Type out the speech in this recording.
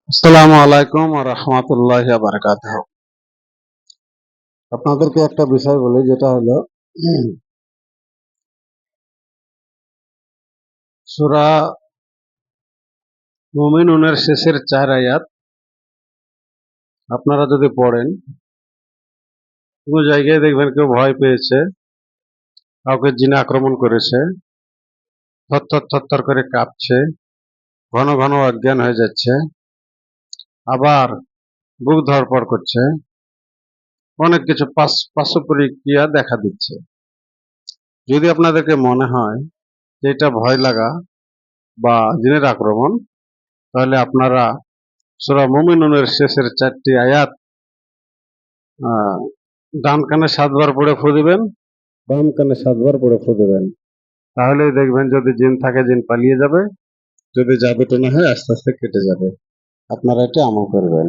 আসসালামু আলাইকুম ওয়া রাহমাতুল্লাহি ওয়া বারাকাতুহু। আপনাদেরকে একটা বিষয় বলি, যেটা হলো সূরা মুমিনুনের শেষের 4 আয়াত আপনারা যদি পড়েন, কোনো জায়গায় দেখবেন কেউ ভয় পেয়েছে, কাউকে জিনে আক্রমণ করেছে, থরথর থরথর করে কাঁপছে, ঘন ঘন অজ্ঞান হয়ে যাচ্ছে, আবার বুক ধড়ফড় করছে, অনেক কিছু পার্শ্ব প্রতিক্রিয়া দেখা দিচ্ছে। যদি আপনাদেরকে মনে হয় যে এটা ভয় লাগা বা জিনের আক্রমণ, তাহলে আপনারা সূরা মুমিনুনের শেষের 4টি আয়াত ডান কানে 7 বার পড়ে ফু দিবেন, বাম কানে 7 বার পড়ে ফু দিবেন। তাহলেই দেখবেন যদি জিন থাকে জিন পালিয়ে যাবে, যদি জাদুটনা হয় আস্তে আস্তে কেটে যাবে। আপনারা এটা আমল করবেন।